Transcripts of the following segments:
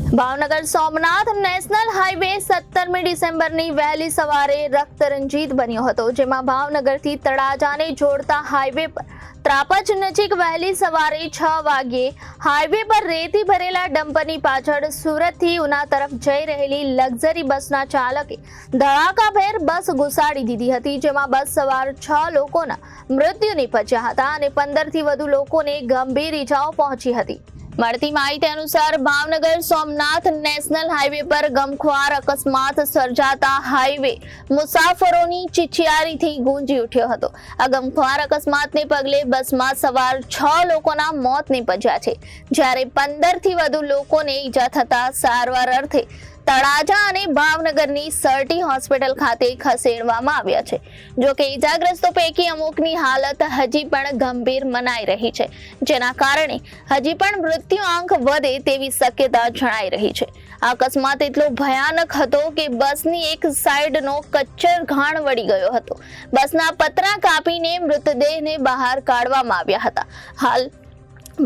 Bhavnagar Somnath national highway 17મી ડિસેમ્બરની વહેલી સવારે રક્તરંજિત બન્યો હતો, જેમાં ભાવનગરથી તળાજાને જોડતા હાઈવે પર ત્રાપજ નજીક વહેલી સવારે 6 વાગ્યે હાઈવે પર રેતી ભરેલા ડમ્પરની પાછળ સુરતથી ઉના તરફ જઈ રહેલી લક્ઝરી બસના ચાલકે ધડાકાભેર બસ ઘુસાડી દીધી હતી, જેમાં બસ સવાર 6 લોકોના મૃત્યુ નિપજ્યા હતા અને 15થી વધુ લોકોને ગંભીર ઈજાઓ પહોંચી હતી। મળતી માહિતી અનુસાર ભાવનગર સોમનાથ નેશનલ હાઈવે પર ગમખ્વાર અકસ્માત સર્જાતા હાઈવે મુસાફરોની ચિચિયારીથી ગુંજી ઉઠ્યો હતો। આ ગમખ્વાર અકસ્માતને પગલે બસમાં સવાર 6 લોકોના મોત નિપજ્યા છે, જ્યારે 15થી વધુ લોકોને ઈજા થતા સારવાર અર્થે તળાજા અને ભાવનગરની સરટી હોસ્પિટલ ખાતે ખસેડવામાં આવ્યા છે। જો કે ઈજાગ્રસ્તો પૈકી અમુકની હાલત હજી પણ ગંભીર મનાઈ રહી છે, જેના કારણે હજી પણ મૃત્યુ આંક વધે તેવી શક્યતા જણાઈ રહી છે। આ અકસ્માત એટલો ભયાનક હતો કે બસની એક સાઈડનો કચ્ચર ઘાણ વળી ગયો હતો। બસના પતરા કાપીને મૃતદેહને બહાર કાઢવામાં આવ્યા હતા। હાલ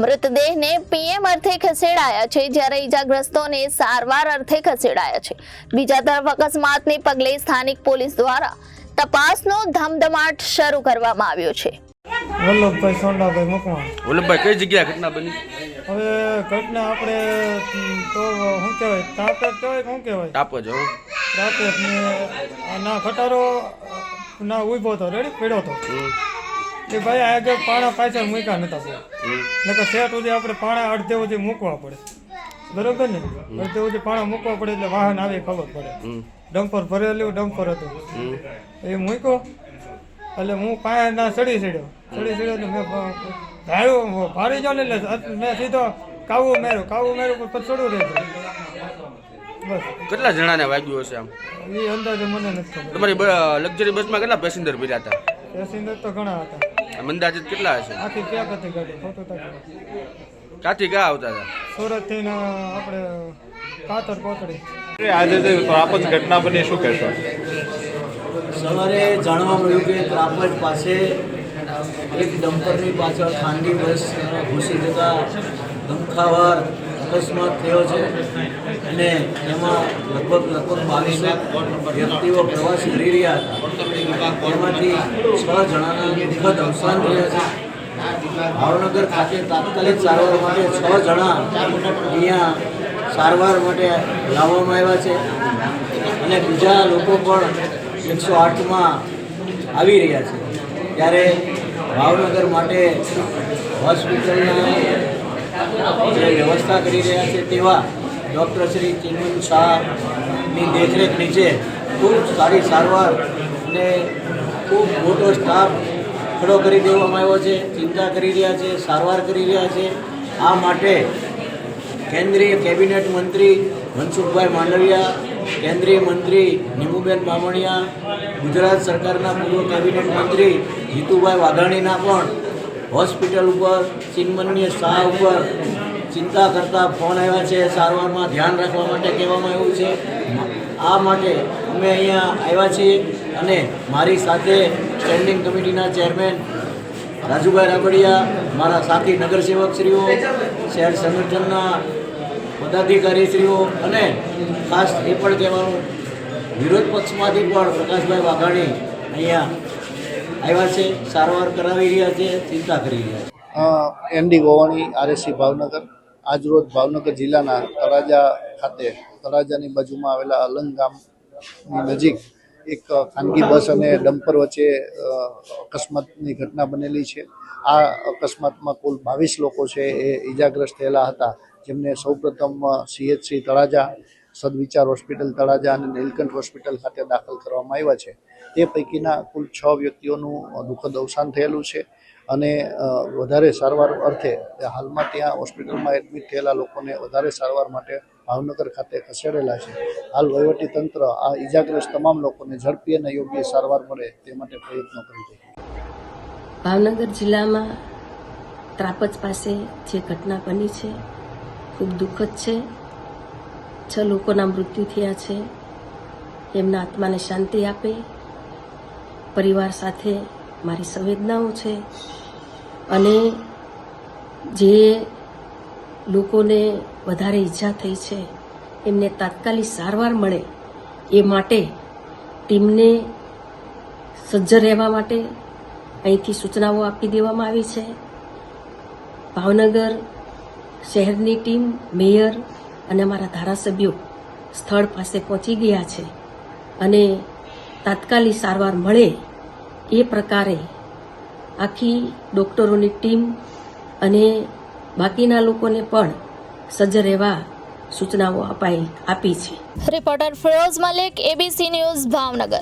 મૃતદેહને પીએમ અર્થે ખસેડાયા છે, જ્યારે ઈજાગ્રસ્તોને સારવાર અર્થે ખસેડાયા છે। બીજા તરફ અકસ્માતને પગલે સ્થાનિક પોલીસ દ્વારા તપાસનો ધમધમાટ શરૂ કરવામાં આવ્યો છે। વલ્લભભાઈ સોંડાભાઈ મકવાણ। વલ્લભભાઈ કઈ જગ્યાએ ઘટના બની? હવે ઘટના આપણે તો શું કહેવાય, તાપેટ કહેવાય, શું કહેવાય, તાપજ હો તાપેટ ને ના ખટારો ના ઊભો હતો, રેડી પીડ્યો હતો કે ભાઈ આગળ પાણા પાછળ મૂક્યા નતા બહુ, નકર સેટ સુધી આપણે પાણા અડધે સુધી મૂકવા પડે, બરોબર ને? અડધે સુધી પાણા મૂકવા પડે એટલે વાહન આવે ખબર પડે। ડમ્પર ભરેલું ડમ્પર હતું એ મૂક્યો એટલે હું પાયા ના ચડ્યો એટલે મેં ધાર્યું ભારી જાવ ને એટલે મેં સીધો કાવું મેર્યું પછી ચડવું રહ્યું। બસ કેટલા જણાને વાગ્યું હશે આમ? એ અંદાજે મને નથી ખબર। તમારી લક્ઝરી બસમાં કેટલા પેસેન્જર ભર્યા હતા? પેસેન્જર તો ઘણા હતા, અંદાજિત કેટલા હશે? આખી ક્યાં હતી ગાડી, ખોટું થાય ક્યાંથી ક્યાં આવતા હતા? સુરતથી ને આપણે કાતર કોતડી। આજે જે ત્રાપજ ઘટના બની, શું કહેશો? સવારે જાણવા મળ્યું કે ત્રાપજ પાસે એક ડમ્પરની પાછળ ખાનગી બસ ઘૂસી જતા ગમખાવાર અકસ્માત થયો છે અને એમાં લગભગ 22 વ્યક્તિઓ પ્રવાસ કરી રહ્યા હતા। એમાંથી 6 જણાના દુઃખદ અવસાન થયા છે। ભાવનગર ખાતે તાત્કાલિક સારવાર માટે 6 જણા અહીંયા સારવાર માટે લાવવામાં આવ્યા છે અને બીજા લોકો પણ 108માં આવી રહ્યા છે। ત્યારે ભાવનગર માટે હોસ્પિટલના જે વ્યવસ્થા કરી રહ્યા છે તેવા ડૉક્ટર શ્રી ચિન્મન શાહની દેખરેખ નીચે ખૂબ સારી સારવાર અને ખૂબ મોટો સ્ટાફ ખડો કરી દેવામાં આવ્યો છે, ચિંતા કરી રહ્યા છે, સારવાર કરી રહ્યા છે। આ માટે કેન્દ્રીય કેબિનેટ મંત્રી મનસુખભાઈ માંડવિયા, કેન્દ્રીય મંત્રી નીમુબેન બામણિયા, ગુજરાત સરકારના પૂર્વ કેબિનેટ મંત્રી જીતુભાઈ વાઘાણીના પણ હોસ્પિટલ ઉપર ચિન્મન્ય શાહ ઉપર ચિંતા કરતા ફોન આવ્યા છે, સારવારમાં ધ્યાન રાખવા માટે કહેવામાં આવ્યું છે। આ માટે અમે અહીંયા આવ્યા છીએ અને મારી સાથે સ્ટેન્ડિંગ કમિટીના ચેરમેન રાજુભાઈ રાબડિયા, મારા સાથી નગરસેવકશ્રીઓ, શહેર સંગઠનના પદાધિકારીશ્રીઓ અને ખાસ એ પણ કહેવાનું વિરોધ પક્ષમાંથી પણ પ્રકાશભાઈ વાઘાણી અહીંયા આવ્યા છે, સારવાર કરાવી રહ્યા છે, ચિંતા કરી રહ્યા છે। MD Govani, RSC Bhavnagar. આજરોજ ભાવનગર જિલ્લાના તળાજા ખાતે તળાજાની બાજુમાં આવેલા અલંગ ગામની નજીક એક ખાનગી બસ અને ડમ્પર વચ્ચે અકસ્માતની ઘટના બનેલી છે। આ અકસ્માતમાં કુલ 22 લોકો છે એ ઈજાગ્રસ્ત થયેલા હતા, જેમને સૌપ્રથમ CHC તળાજા, સદવિચાર હોસ્પિટલ તળાજા અને નીલકંઠ હોસ્પિટલ ખાતે દાખલ કરવામાં આવ્યા છે। તે પૈકીના કુલ 6 વ્યક્તિઓનું દુઃખદ અવસાન થયેલું છે અને વધારે સારવાર અર્થે હાલમાં ત્યાં હોસ્પિટલમાં એડમિટ થયેલા લોકોને વધારે સારવાર માટે ભાવનગર ખાતે ખસેડેલા છે। હાલ વહીવટીતંત્ર આ ઈજાગ્રસ્ત તમામ લોકોને ઝડપી અને યોગ્ય સારવાર મળે તે માટે પ્રયત્નો કરી રહ્યું છે। ભાવનગર જિલ્લામાં ત્રાપજ પાસે જે ઘટના બની છે ખૂબ દુઃખદ છે। 6 લોકોના મૃત્યુ થયા છે, એમના આત્માને શાંતિ આપે, પરિવાર સાથે મારી સંવેદનાઓ છે અને જે લોકોને વધારે ઈજા થઈ છે એમને તાત્કાલિક સારવાર મળે એ માટે ટીમને સજ્જ રહેવા માટે અહીંથી સૂચનાઓ આપી દેવામાં આવી છે. ભાવનગર શહેરની ટીમ, મેયર અને અમારા ધારાસભ્યો સ્થળ પાસે પહોંચી ગયા છે અને તાત્કાલિક સારવાર મળે એ પ્રકારે આખી ડૉક્ટરોની ટીમ અને બાકીના લોકોને પણ સજ્જ રહેવા સૂચનાઓ આપી છે. Reporter Firoz Malik, ABC news, Bhavnagar.